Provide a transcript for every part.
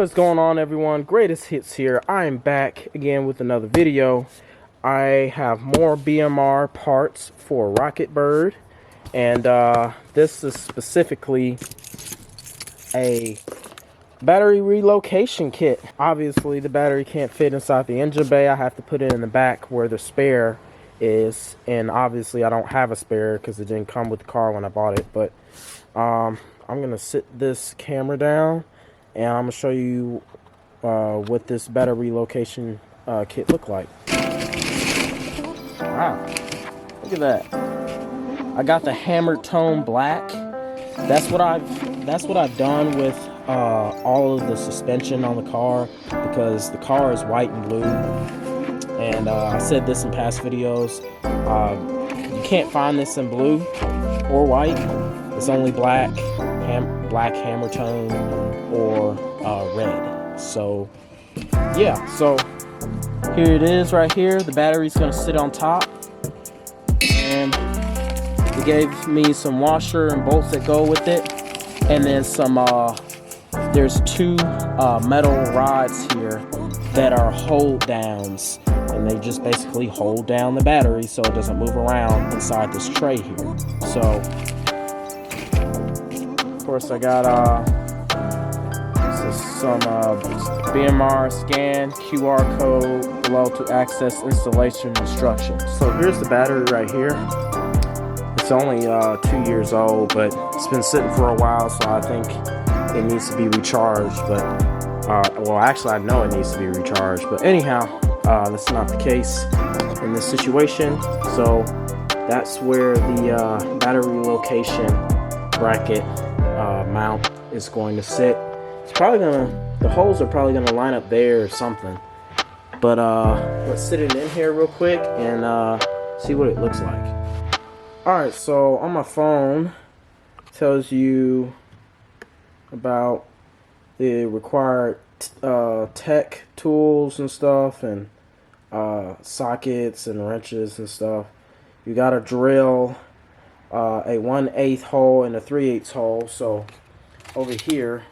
What is going on, everyone? Greatest Hits here. I am back again with another video. I have more BMR parts for Rocket Bird, and this is specifically a battery relocation kit. Obviously the battery can't fit inside the engine bay. I have to put it in the back where the spare is, and obviously I don't have a spare because it didn't come with the car when I bought it. But I'm gonna sit this camera down and I'm gonna show you what this battery relocation kit look like. Wow, look at that! I got the hammered tone black. That's what I've done with all of the suspension on the car, because the car is white and blue. And I said this in past videos. You can't find this in blue or white. It's only black hammer tone, or red. So yeah, so here it is right here. The battery's gonna sit on top, and it gave me some washer and bolts that go with it, and then some there's two metal rods here that are hold downs, and they just basically hold down the battery so it doesn't move around inside this tray here. So of course I got some BMR scan QR code below to access installation instructions. So here's the battery right here. It's only 2 years old, but it's been sitting for a while, so I think it needs to be recharged. But well, actually I know it needs to be recharged, but anyhow, that's not the case in this situation. So that's where the battery relocation bracket mount is going to sit. It's probably the holes are probably gonna line up there or something. But let's sit it in here real quick and see what it looks like. Alright, so on my phone it tells you about the required tech tools and stuff, and sockets and wrenches and stuff. You gotta drill a 1/8 hole and a 3/8 hole. So over here,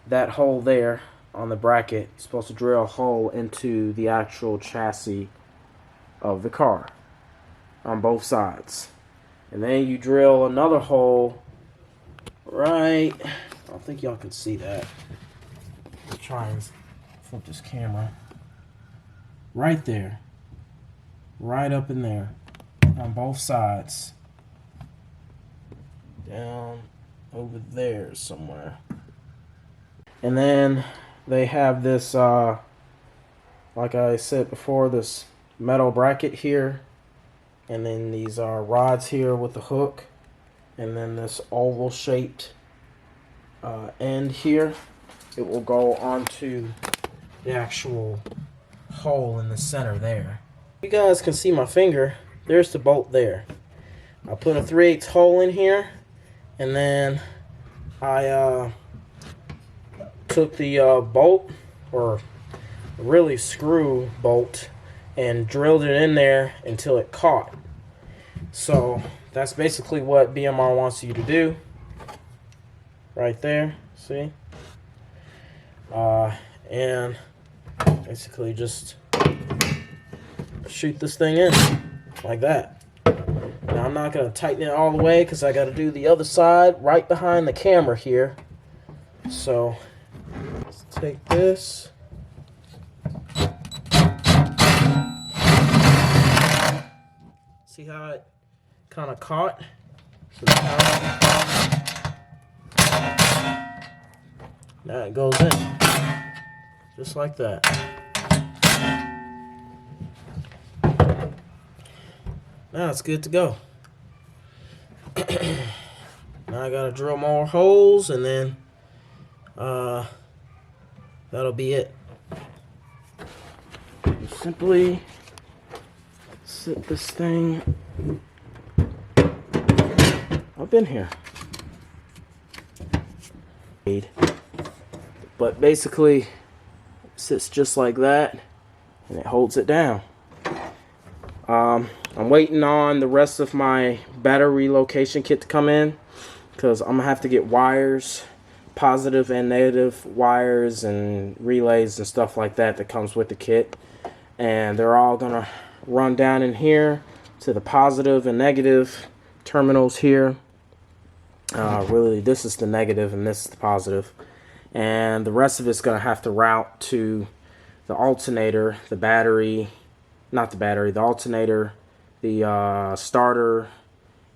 that hole there on the bracket is supposed to drill a hole into the actual chassis of the car on both sides. And then you drill another hole right, I don't think y'all can see that. I'll try and flip this camera. Right there. Right up in there. On both sides. Down over there somewhere. And then they have this, like I said before, this metal bracket here. And then these are rods here with the hook. And then this oval shaped end here. It will go onto the actual hole in the center there. You guys can see my finger. There's the bolt there. I put a 3/8 hole in here, and then I took the bolt, or really screw bolt, and drilled it in there until it caught. So that's basically what BMR wants you to do. Right there, see? And basically just shoot this thing in like that. Now I'm not going to tighten it all the way because I got to do the other side right behind the camera here. So let's take this. See how it kind of caught? So now it goes in just like that. Now it's good to go. Now I gotta drill more holes, and then that'll be it. Simply sit this thing up in here. But basically it sits just like that, and it holds it down. I'm waiting on the rest of my battery relocation kit to come in, because I'm gonna have to get wires positive and negative wires and relays and stuff like that that comes with the kit, and they're all gonna run down in here to the positive and negative terminals here. Really, this is the negative and this is the positive, and the rest of it's gonna have to route to the alternator, the battery, not the battery, the alternator, the starter,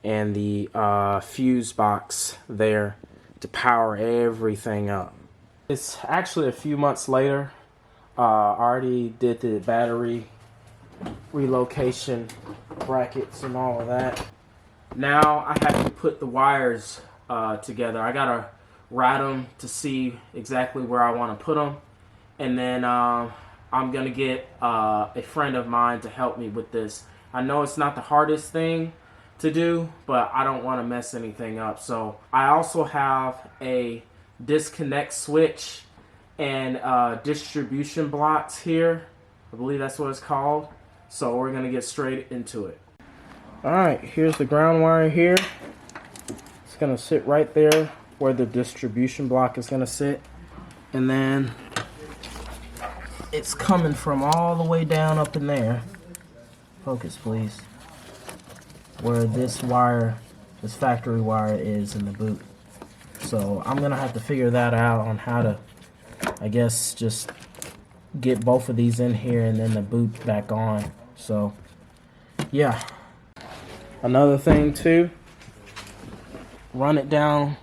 and the fuse box there to power everything up. It's actually a few months later. I already did the battery relocation brackets and all of that. Now I have to put the wires together. I gotta route them to see exactly where I want to put them, and then I'm gonna get a friend of mine to help me with this. I know it's not the hardest thing to do, but I don't want to mess anything up. So I also have a disconnect switch and distribution blocks here. I believe that's what it's called. So we're gonna get straight into it. Alright, here's the ground wire here. It's gonna sit right there where the distribution block is gonna sit, and then it's coming from all the way down up in there. Focus, please. Where this wire, this factory wire is in the boot. So I'm gonna have to figure that out on how to, I guess, just get both of these in here and then the boot back on. So yeah. Another thing too, run it down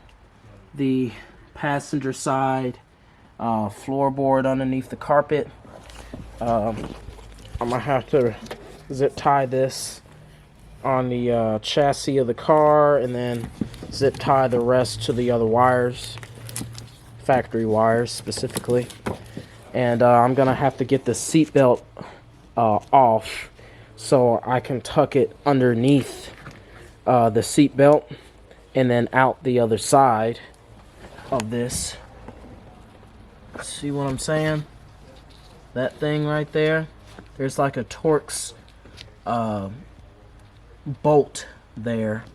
the passenger side floorboard underneath the carpet. I'm gonna have to zip tie this on the chassis of the car, and then zip tie the rest to the other wires, factory wires specifically. And I'm gonna have to get the seat belt off so I can tuck it underneath the seat belt and then out the other side of this. See what I'm saying? That thing right there, there's like a Torx bolt there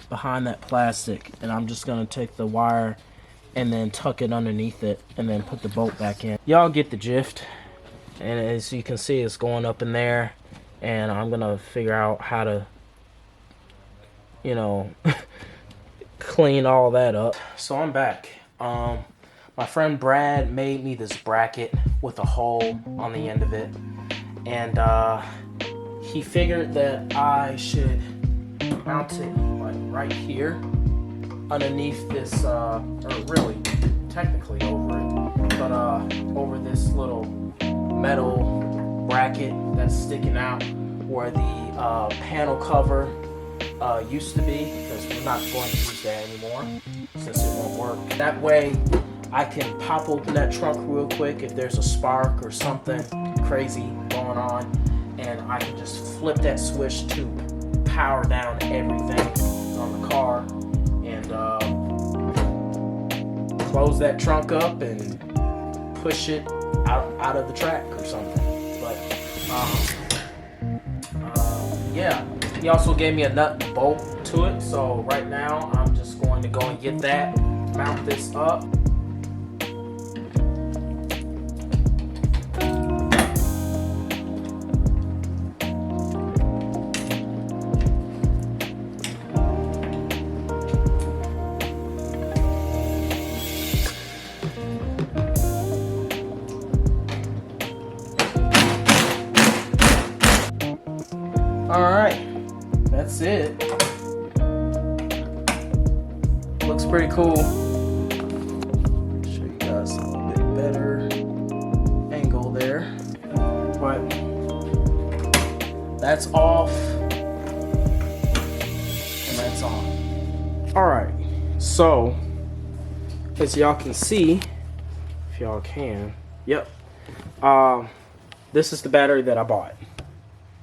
behind that plastic, and I'm just gonna take the wire and then tuck it underneath it and then put the bolt back in. Y'all get the gist. And as you can see, it's going up in there, and I'm gonna figure out how to, you know, clean all that up. So I'm back. My friend Brad made me this bracket with a hole on the end of it, and he figured that I should mount it like right here underneath this, or really technically over it, but over this little metal bracket that's sticking out where the panel cover used to be, because we're not going to use that anymore since it won't work. That way I can pop open that trunk real quick if there's a spark or something crazy going on, and I can just flip that switch to power down everything on the car and close that trunk up and push it out of the track or something. But yeah, he also gave me a nut and bolt to it, so right now I'm just going to go and get that, mount this up. Alright, that's it. Looks pretty cool. Show you guys a little bit better angle there. But that's off. And that's on. Alright, so as y'all can see, if y'all can, yep. This is the battery that I bought.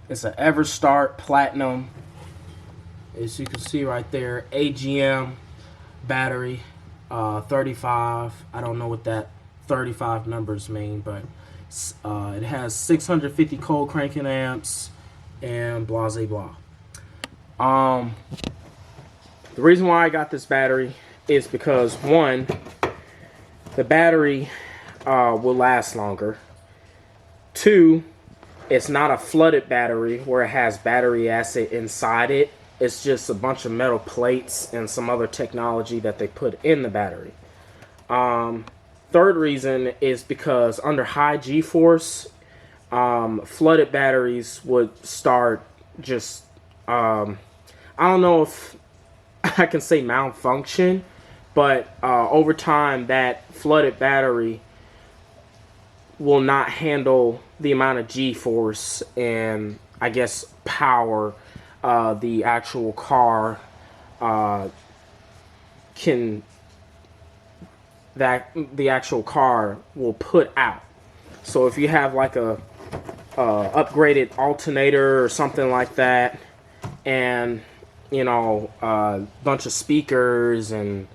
It's an Everstart Platinum. As you can see right there, AGM battery, 35. I don't know what that 35 numbers mean, but it has 650 cold cranking amps and blah, blah, blah. The reason why I got this battery is because, one, the battery will last longer. 2, it's not a flooded battery where it has battery acid inside it. It's just a bunch of metal plates and some other technology that they put in the battery. Third reason is because under high G-force, flooded batteries would start just, I don't know if I can say malfunction, but over time that flooded battery will not handle the amount of G-force and I guess power the actual car the actual car will put out. So if you have like a upgraded alternator or something like that, and you know, a bunch of speakers and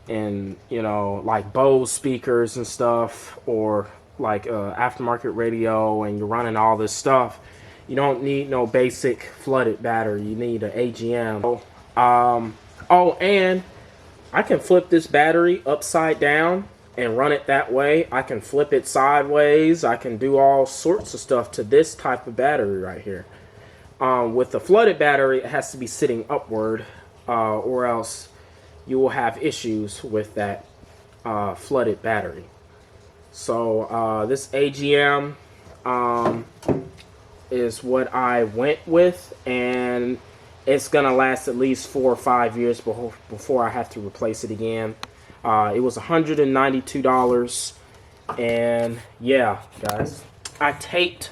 you know, like Bose speakers and stuff, or like aftermarket radio, and you're running all this stuff, you don't need no basic flooded battery. You need an AGM. Oh, and I can flip this battery upside down and run it that way. I can flip it sideways. I can do all sorts of stuff to this type of battery right here. With the flooded battery, it has to be sitting upward, or else you will have issues with that flooded battery. So this AGM is what I went with, and it's gonna last at least 4 or 5 years before I have to replace it again. It was $192, and yeah, guys, I taped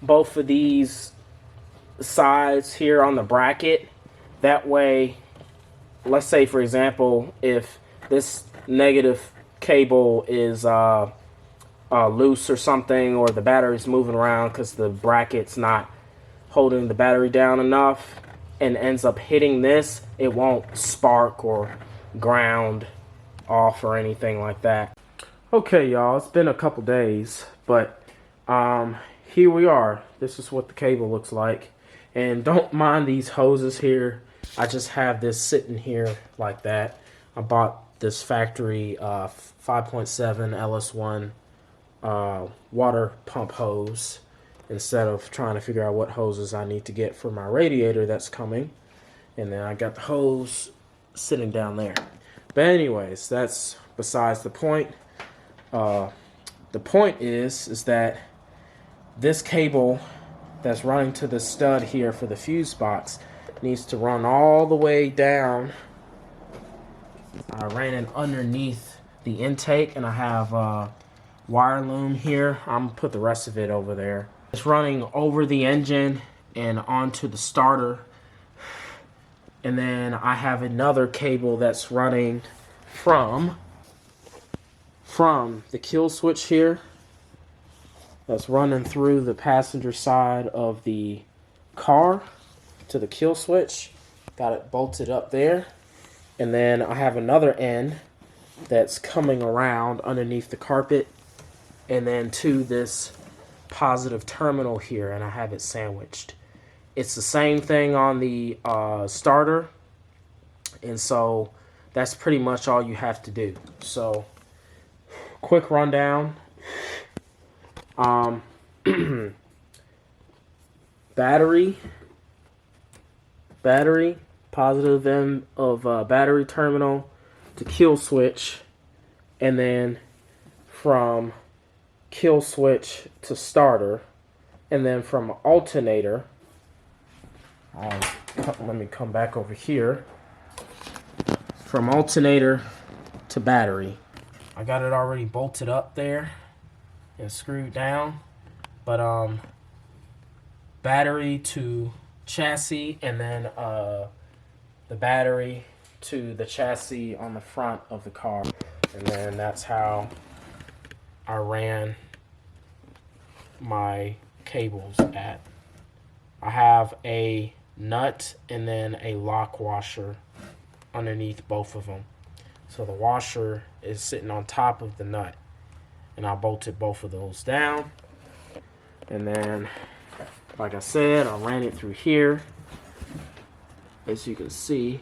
both of these sides here on the bracket. That way, let's say for example, if this negative cable is loose or something, or the battery's moving around because the bracket's not holding the battery down enough and ends up hitting this, it won't spark or ground off or anything like that. Okay, y'all, it's been a couple days, but here we are. This is what the cable looks like. And don't mind these hoses here. I just have this sitting here like that. I bought this factory 5.7 LS1 water pump hose instead of trying to figure out what hoses I need to get for my radiator that's coming. And then I got the hose sitting down there. But anyways, that's besides the point. The point is that this cable that's running to the stud here for the fuse box needs to run all the way down. I ran it underneath the intake, and I have wire loom here. I'm gonna put the rest of it over there. It's running over the engine and onto the starter, and then I have another cable that's running from the kill switch here, that's running through the passenger side of the car to the kill switch. Got it bolted up there. And then I have another end that's coming around underneath the carpet and then to this positive terminal here, and I have it sandwiched. It's the same thing on the starter, and so that's pretty much all you have to do. So quick rundown. Battery, positive end of battery terminal to kill switch, and then from kill switch to starter, and then from alternator, let me come back over here, from alternator to battery. I got it already bolted up there and screwed down, but battery to chassis, and then the battery to the chassis on the front of the car. And then that's how I ran my cables at. I have a nut and then a lock washer underneath both of them. So the washer is sitting on top of the nut, and I bolted both of those down. And then, like I said, I ran it through here, as you can see,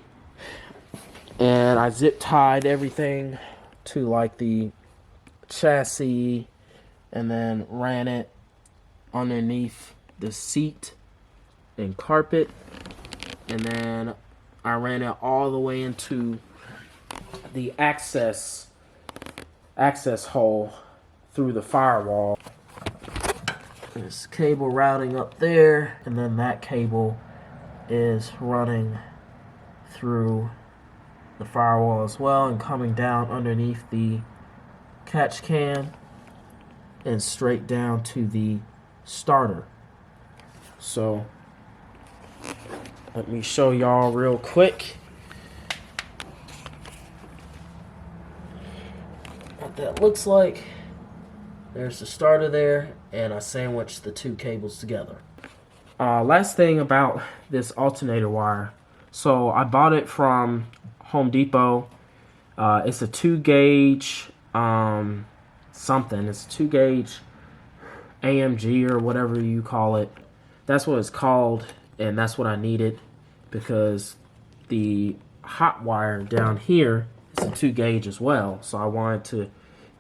and I zip tied everything to like the chassis and then ran it underneath the seat and carpet, and then I ran it all the way into the access hole through the firewall. There's cable routing up there, and then that cable is running through the firewall as well and coming down underneath the catch can and straight down to the starter. So let me show y'all real quick what that looks like. There's the starter there, and I sandwiched the two cables together. Last thing about this alternator wire. So I bought it from Home Depot. It's a 2-gauge something. It's a 2-gauge AMG or whatever you call it. That's what it's called, and that's what I needed because the hot wire down here is a 2-gauge as well. So I wanted to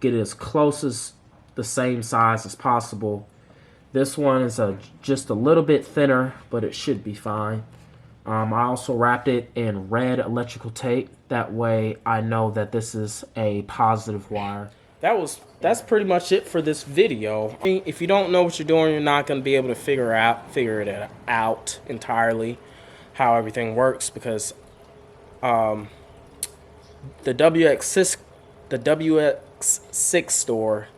get it as close as the same size as possible. This one is just a little bit thinner, but it should be fine. I also wrapped it in red electrical tape. That way I know that this is a positive wire. That's pretty much it for this video. If you don't know what you're doing, you're not going to be able to figure it out entirely how everything works, because the WX6 store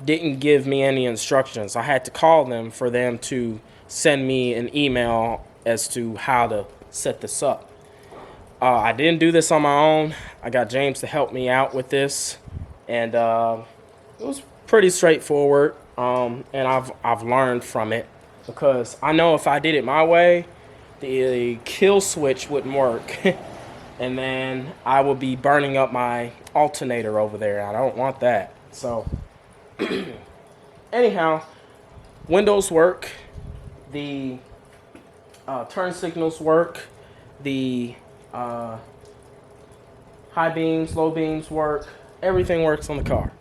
didn't give me any instructions. I had to call them for them to send me an email as to how to set this up. I didn't do this on my own. I got James to help me out with this, and it was pretty straightforward. And I've learned from it, because I know if I did it my way, the kill switch wouldn't work, and then I would be burning up my alternator over there. I don't want that. So anyhow, windows work, the turn signals work, the high beams, low beams work, everything works on the car.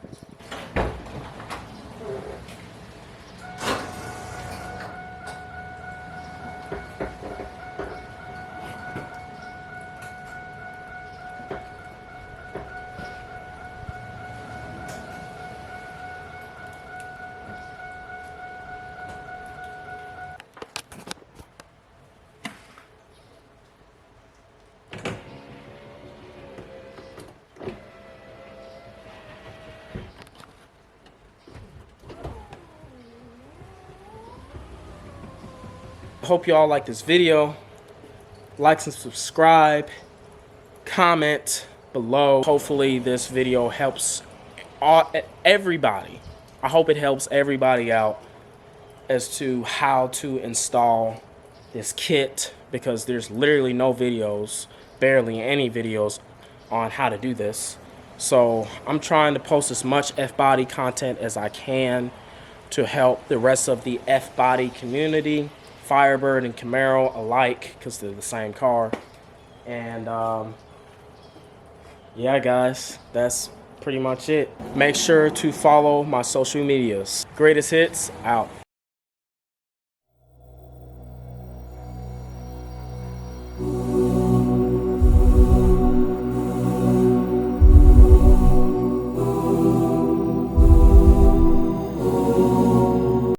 I hope you all like this video. Like and subscribe. Comment below. Hopefully this video helps everybody. I hope it helps everybody out as to how to install this kit, because there's literally no videos, barely any videos on how to do this. So I'm trying to post as much Fbody content as I can to help the rest of the Fbody community, Firebird and Camaro alike, because they're the same car. And yeah, guys, that's pretty much it. Make sure to follow my social medias. Greatest Hits out.